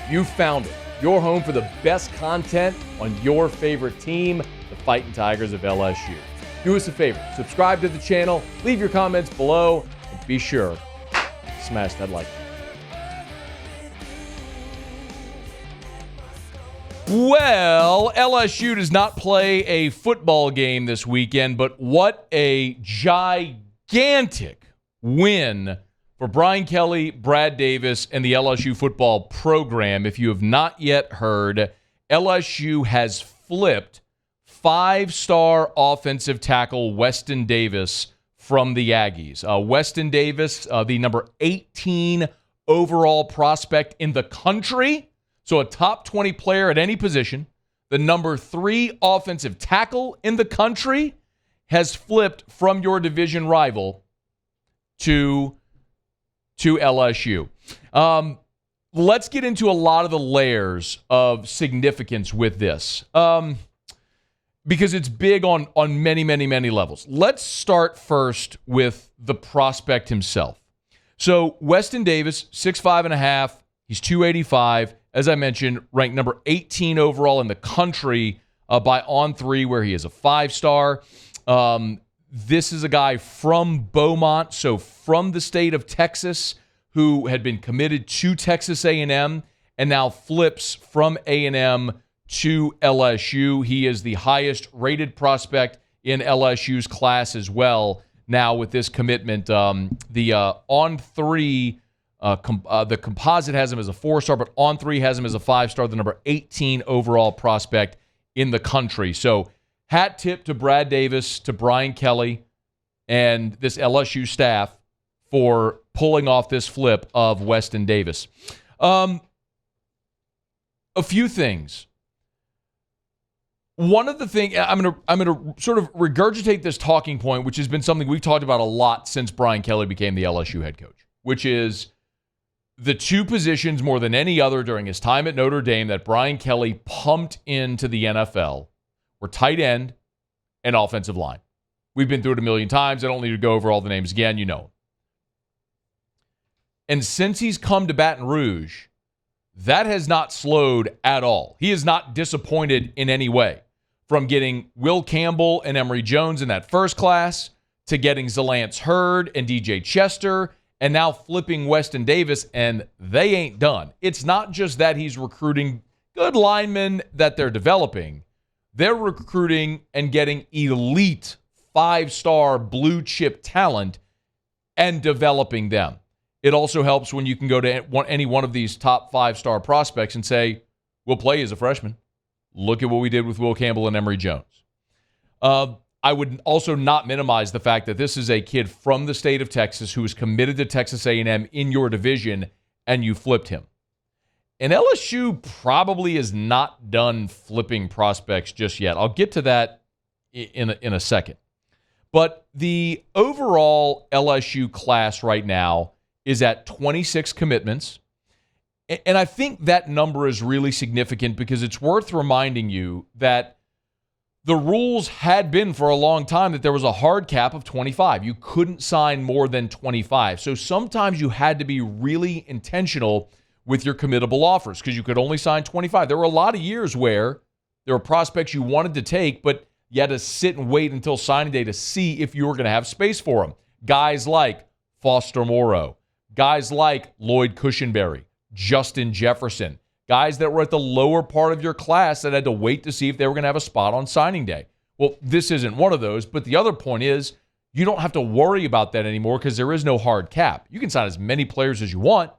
You found it. Your home for the best content on your favorite team, the Fighting Tigers of LSU. Do us a favor, subscribe to the channel, leave your comments below, and be sure to smash that like button. Well, LSU does not play a football game this weekend, but what a gigantic win for Brian Kelly, Brad Davis, and the LSU football program. If you have not yet heard, LSU has flipped five-star offensive tackle Weston Davis from the Aggies. Weston Davis, the number 18 overall prospect in the country, so a top 20 player at any position, the number 3 offensive tackle in the country, has flipped from your division rival to LSU. Let's get into a lot of the layers of significance with this, because it's big on many, many, many levels. Let's start first with the prospect himself. So Weston Davis, 6'5.5", he's 285. As I mentioned, ranked number 18 overall in the country by On3, where he is a 5-star. This is a guy from Beaumont, so from the state of Texas, who had been committed to Texas A&M and now flips from A&M to LSU. He is the highest rated prospect in LSU's class as well. Now with this commitment, the On3, the composite has him as a 4-star, but On3 has him as a 5-star, the number 18 overall prospect in the country. So hat tip to Brad Davis, to Brian Kelly, and this LSU staff for pulling off this flip of Weston Davis. A few things. One of the things, I'm gonna sort of regurgitate this talking point, which has been something we've talked about a lot since Brian Kelly became the LSU head coach, which is the two positions more than any other during his time at Notre Dame that Brian Kelly pumped into the NFL were tight end and offensive line. We've been through it a million times. I don't need to go over all the names again. You know. And since he's come to Baton Rouge, that has not slowed at all. He is not disappointed in any way. From getting Will Campbell and Emory Jones in that first class to getting Zalance Hurd and DJ Chester and now flipping Weston Davis, and they ain't done. It's not just that he's recruiting good linemen that they're developing. They're recruiting and getting elite 5-star blue chip talent and developing them. It also helps when you can go to any one of these top 5-star prospects and say, we'll play as a freshman. Look at what we did with Will Campbell and Emory Jones. I would also not minimize the fact that this is a kid from the state of Texas who is committed to Texas A&M in your division, and you flipped him. And LSU probably is not done flipping prospects just yet. I'll get to that in a second. But the overall LSU class right now is at 26 commitments. And I think that number is really significant because it's worth reminding you that the rules had been for a long time that there was a hard cap of 25. You couldn't sign more than 25. So sometimes you had to be really intentional with your committable offers because you could only sign 25. There were a lot of years where there were prospects you wanted to take, but you had to sit and wait until signing day to see if you were going to have space for them. Guys like Foster Morrow, guys like Lloyd Cushenberry, Justin Jefferson, guys that were at the lower part of your class that had to wait to see if they were going to have a spot on signing day. Well, this isn't one of those, but the other point is you don't have to worry about that anymore because there is no hard cap. You can sign as many players as you want.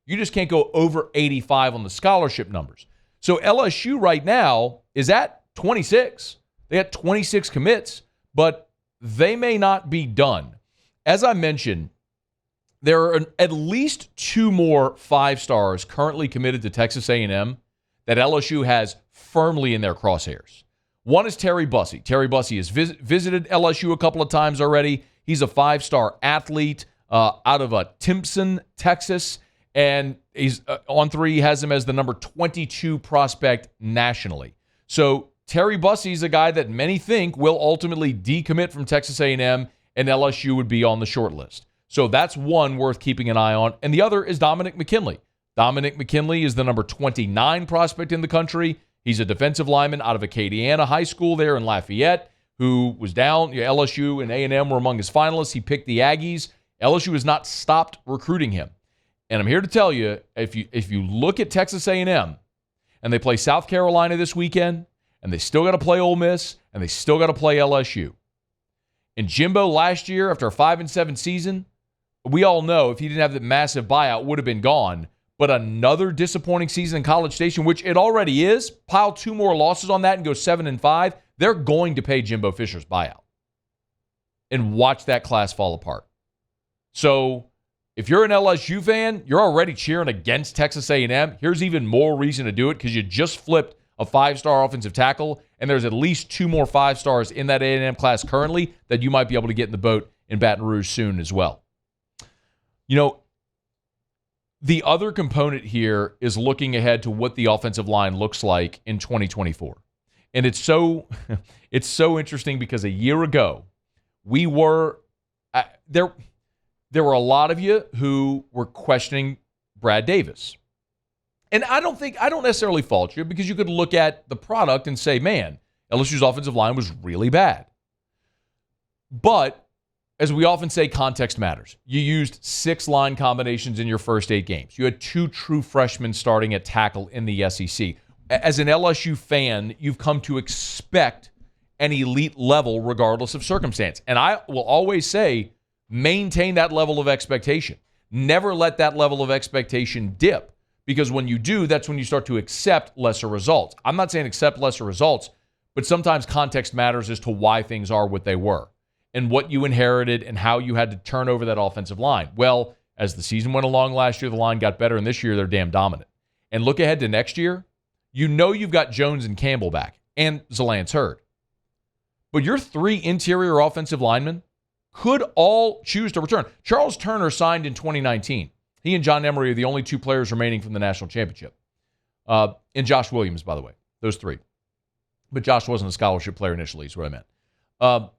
You just can't go over 85 on the scholarship numbers. So LSU right now is at 26. They got 26 commits, but they may not be done. As I mentioned, there are at least 2 more 5-stars currently committed to Texas A&M that LSU has firmly in their crosshairs. One is Terry Bussey. Terry Bussey has visited LSU a couple of times already. He's a 5-star athlete out of Timpson, Texas, and he's On3 has him as the number 22 prospect nationally. So Terry Bussey is a guy that many think will ultimately decommit from Texas A&M, and LSU would be on the short list. So that's one worth keeping an eye on. And the other is Dominic McKinley. Dominic McKinley is the number 29 prospect in the country. He's a defensive lineman out of Acadiana High School there in Lafayette, who was down. LSU and A&M were among his finalists. He picked the Aggies. LSU has not stopped recruiting him. And I'm here to tell you, if you look at Texas A&M, and they play South Carolina this weekend, and they still got to play Ole Miss, and they still got to play LSU. And Jimbo last year, after a 5-7 season, we all know if he didn't have the massive buyout, would have been gone. But another disappointing season in College Station, which it already is, pile 2 more losses on that and go 7-5, they're going to pay Jimbo Fisher's buyout. And watch that class fall apart. So if you're an LSU fan, you're already cheering against Texas A&M. Here's even more reason to do it because you just flipped a 5-star offensive tackle, and there's at least 2 more 5-stars in that A&M class currently that you might be able to get in the boat in Baton Rouge soon as well. You know, the other component here is looking ahead to what the offensive line looks like in 2024. And it's so interesting because a year ago, we were there were a lot of you who were questioning Brad Davis. And I don't necessarily fault you because you could look at the product and say, man, LSU's offensive line was really bad. But as we often say, context matters. You used 6 line combinations in your first 8 games. You had 2 true freshmen starting at tackle in the SEC. As an LSU fan, you've come to expect an elite level regardless of circumstance. And I will always say, maintain that level of expectation. Never let that level of expectation dip, because when you do, that's when you start to accept lesser results. I'm not saying accept lesser results, but sometimes context matters as to why things are what they were and what you inherited and how you had to turn over that offensive line. Well, as the season went along last year, the line got better, and this year they're damn dominant. And look ahead to next year, you know you've got Jones and Campbell back and Zalance Hurd. But your 3 interior offensive linemen could all choose to return. Charles Turner signed in 2019. He and John Emery are the only 2 players remaining from the national championship. And Josh Williams, by the way, those 3. But Josh wasn't a scholarship player initially, is what I meant.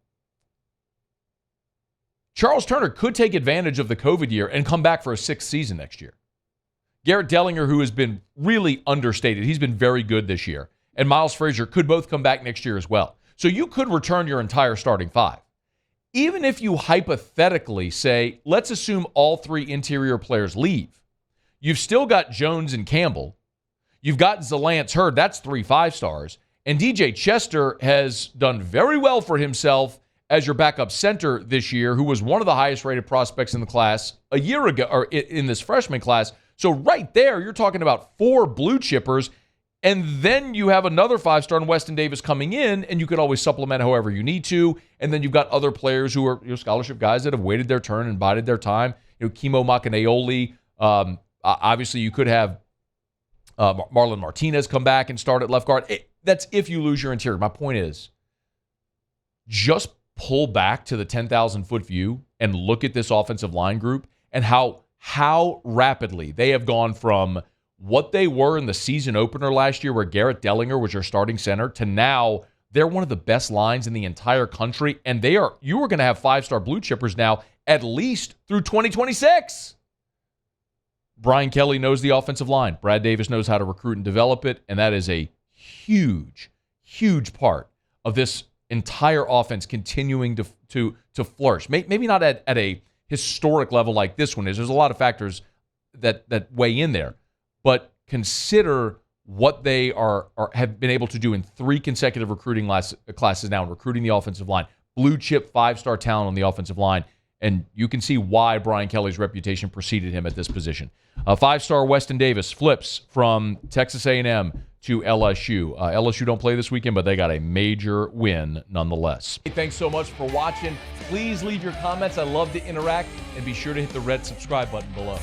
Charles Turner could take advantage of the COVID year and come back for a 6th season next year. Garrett Dellinger, who has been really understated, he's been very good this year, and Miles Frazier could both come back next year as well. So you could return your entire starting 5. Even if you hypothetically say, let's assume all 3 interior players leave, you've still got Jones and Campbell. You've got Zalance Hurd, that's 3 5-stars. And DJ Chester has done very well for himself as your backup center this year, who was one of the highest rated prospects in the class a year ago, or in this freshman class. So right there, you're talking about 4 blue chippers. And then you have another 5-star in Weston Davis coming in, and you could always supplement however you need to. And then you've got other players who are scholarship guys that have waited their turn and bided their time. Kimo Makaneoli. Obviously, you could have Marlon Martinez come back and start at left guard. That's if you lose your interior. My point is, just pull back to the 10,000-foot view and look at this offensive line group and how rapidly they have gone from what they were in the season opener last year, where Garrett Dellinger was your starting center, to now they're one of the best lines in the entire country, and you are going to have 5-star blue chippers now at least through 2026. Brian Kelly knows the offensive line. Brad Davis knows how to recruit and develop it, and that is a huge, huge part of this entire offense continuing to flourish. Maybe not at a historic level like this one is. There's a lot of factors that weigh in there. But consider what they have been able to do in 3 consecutive recruiting classes now in recruiting the offensive line. Blue chip 5-star talent on the offensive line. And you can see why Brian Kelly's reputation preceded him at this position. 5-star Weston Davis flips from Texas A&M to LSU. LSU don't play this weekend, but they got a major win nonetheless. Hey, thanks so much for watching. Please leave your comments. I love to interact. And be sure to hit the red subscribe button below.